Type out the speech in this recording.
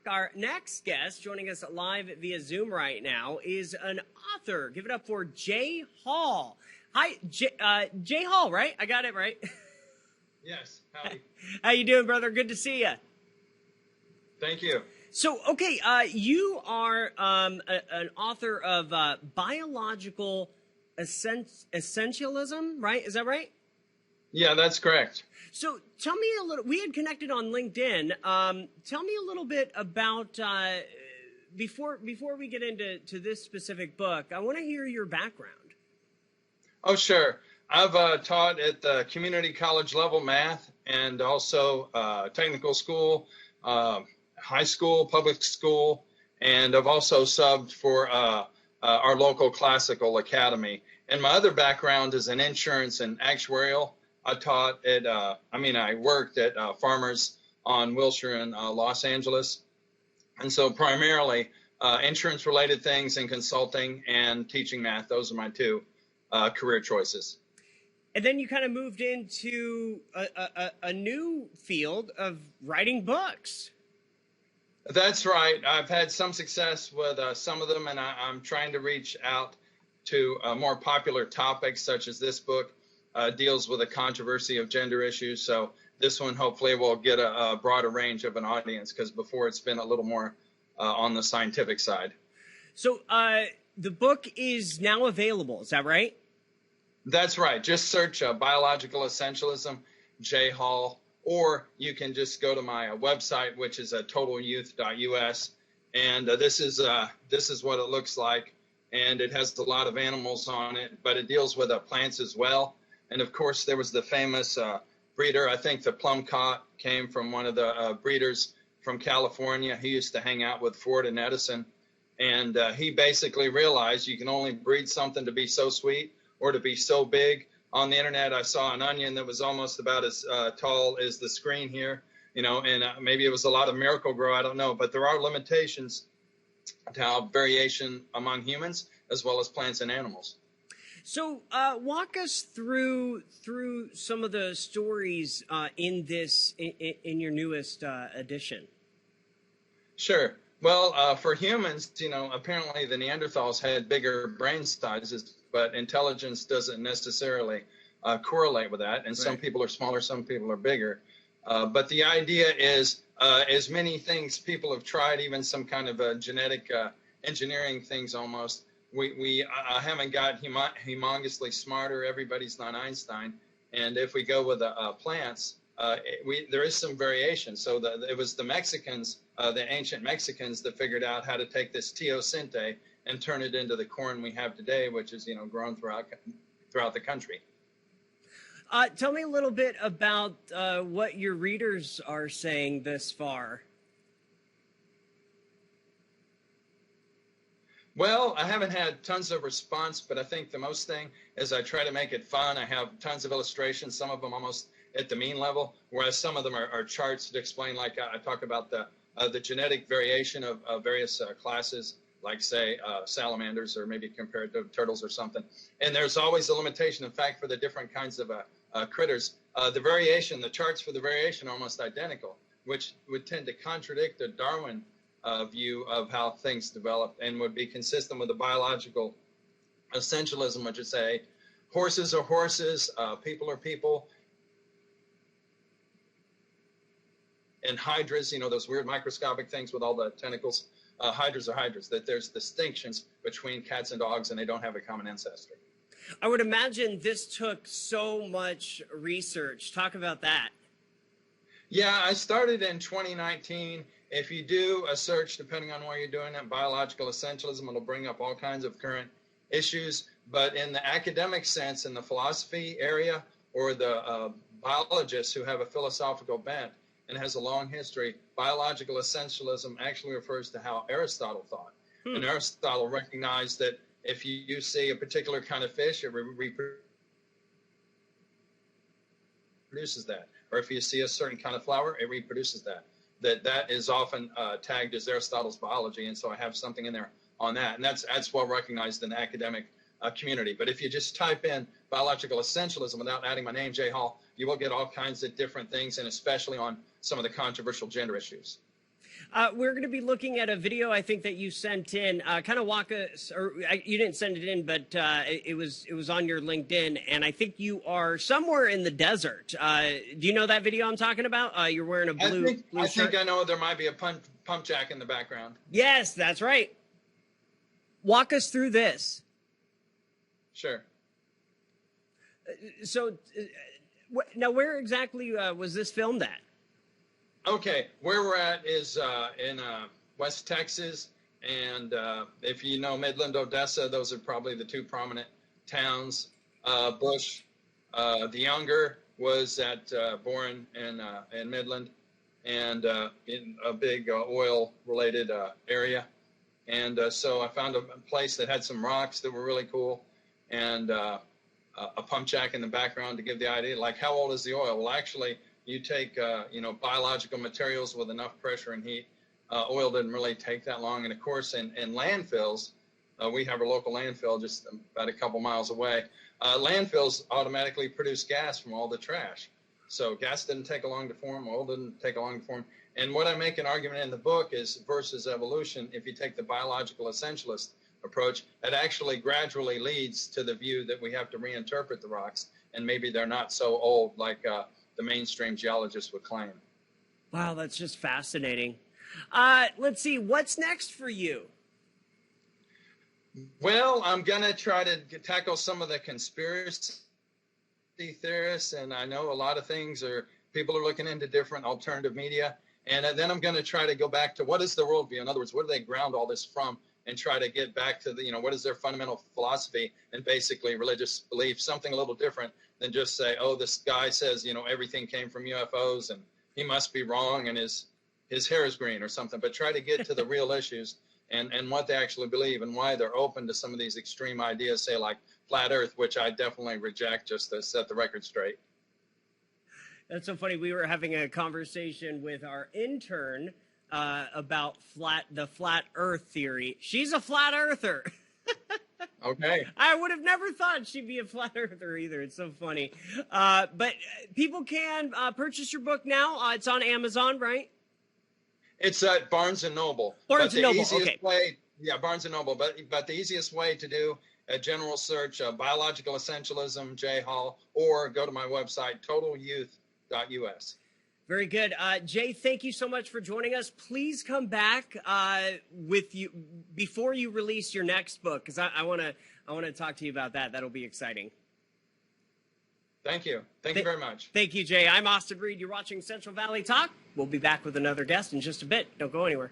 Our next guest, joining us live via Zoom right now, is an author. Give it up for Jay Hall. Hi, Jay Hall, right? I got it right. Yes. Howdy. How you doing, brother? Good to see you. Thank you. So, okay, you are an author of Biological Essentialism, right? Is that right? Yeah, that's correct. So tell me a little, we had connected on LinkedIn. Tell me a little bit about, before we get into this specific book, I want to hear your background. Oh, sure. I've taught at the community college level math and also technical school, high school, public school, and I've also subbed for our local classical academy. And my other background is in insurance and actuarial. I taught at, I worked at Farmers on Wilshire in Los Angeles. And so primarily insurance-related things and consulting and teaching math. Those are my two career choices. And then you kind of moved into a new field of writing books. That's right. I've had some success with some of them, and I'm trying to reach out to more popular topics, such as this book. Deals with a controversy of gender issues. So this one hopefully will get a broader range of an audience, because before it's been a little more on the scientific side. So the book is now available. Is that right? That's right. Just search Biological Essentialism, Jay Hall, or you can just go to my website, which is totalyouth.us. And this is what it looks like. And it has a lot of animals on it, but it deals with plants as well. And of course, there was the famous breeder. I think the plum cot came from one of the breeders from California. He used to hang out with Ford and Edison. And he basically realized you can only breed something to be so sweet or to be so big. On the internet, I saw an onion that was almost about as tall as the screen here, and maybe it was a lot of Miracle Grow. I don't know. But there are limitations to how variation among humans as well as plants and animals. So walk us through some of the stories in your newest edition. Sure. Well, for humans, apparently the Neanderthals had bigger brain sizes, but intelligence doesn't necessarily correlate with that. And right. Some people are smaller, some people are bigger. But the idea is, as many things people have tried, even some kind of genetic engineering things almost, we haven't got humongously smarter. Everybody's not Einstein. And if we go with plants, there is some variation. So it was the Mexicans, the ancient Mexicans, that figured out how to take this teosinte and turn it into the corn we have today, which is grown throughout the country. Tell me a little bit about what your readers are saying thus far. Well, I haven't had tons of response, but I think the most thing is I try to make it fun. I have tons of illustrations, some of them almost at the mean level, whereas some of them are charts that explain, like I talk about the genetic variation of various classes, like say salamanders, or maybe compared to turtles or something. And there's always a limitation. In fact, for the different kinds of critters, the charts for the variation are almost identical, which would tend to contradict the Darwin view of how things developed, and would be consistent with the biological essentialism, which would say horses are horses, people are people, and hydras, those weird microscopic things with all the tentacles, hydras are hydras, that there's distinctions between cats and dogs, and they don't have a common ancestry. I would imagine this took so much research. Talk about that. Yeah, I started in 2019. If you do a search, depending on where you're doing it, biological essentialism, it'll bring up all kinds of current issues. But in the academic sense, in the philosophy area, or the biologists who have a philosophical bent and has a long history, biological essentialism actually refers to how Aristotle thought. And Aristotle recognized that if you see a particular kind of fish, it reproduces that. Or if you see a certain kind of flower, it reproduces that. That is often tagged as Aristotle's biology, and so I have something in there on that, and that's well recognized in the academic community. But if you just type in biological essentialism without adding my name, Jay Hall, you will get all kinds of different things, and especially on some of the controversial gender issues. We're going to be looking at a video I think that you sent in. Kind of walk us, or you didn't send it in, but it was on your LinkedIn, and I think you are somewhere in the desert. Do you know that video I'm talking about? You're wearing a blue shirt. I think I know there might be a pump jack in the background. Yes, that's right. Walk us through this. Sure. So, now where exactly was this filmed at? Okay, where we're at is in West Texas, and if you know Midland, Odessa, those are probably the two prominent towns. Bush, the younger, was at Boren in Midland, and in a big oil-related area. And so I found a place that had some rocks that were really cool, and a pump jack in the background to give the idea, like, how old is the oil? Well, actually, you take, biological materials with enough pressure and heat. Oil doesn't really take that long. And, of course, in landfills, we have a local landfill just about a couple miles away. Landfills automatically produce gas from all the trash. So gas didn't take long to form. Oil didn't take long to form. And what I make an argument in the book is versus evolution. If you take the biological essentialist approach, it actually gradually leads to the view that we have to reinterpret the rocks, and maybe they're not so old like the mainstream geologists would claim. Wow, that's just fascinating. Let's see, what's next for you? Well, I'm going to try to tackle some of the conspiracy theorists, and I know a lot of things people are looking into different alternative media. And then I'm going to try to go back to what is the worldview? In other words, what do they ground all this from? And try to get back to what is their fundamental philosophy and basically religious belief, something a little different than just say, oh, this guy says, everything came from UFOs and he must be wrong and his hair is green or something. But try to get to the real issues and what they actually believe and why they're open to some of these extreme ideas, say like flat Earth, which I definitely reject, just to set the record straight. That's so funny. We were having a conversation with our intern about the flat Earth theory. She's a flat earther. Okay. I would have never thought she'd be a flat earther either. It's so funny. But people can purchase your book now. It's on Amazon, right? It's at Barnes and Noble. Barnes and Noble. Okay. Barnes and Noble. But the easiest way to do a general search, Biological Essentialism, J. Hall, or go to my website, totalyouth.us. Very good. Jay, thank you so much for joining us. Please come back with you before you release your next book, because I want to talk to you about that. That'll be exciting. Thank you. Thank you very much. Thank you, Jay. I'm Austin Reed. You're watching Central Valley Talk. We'll be back with another guest in just a bit. Don't go anywhere.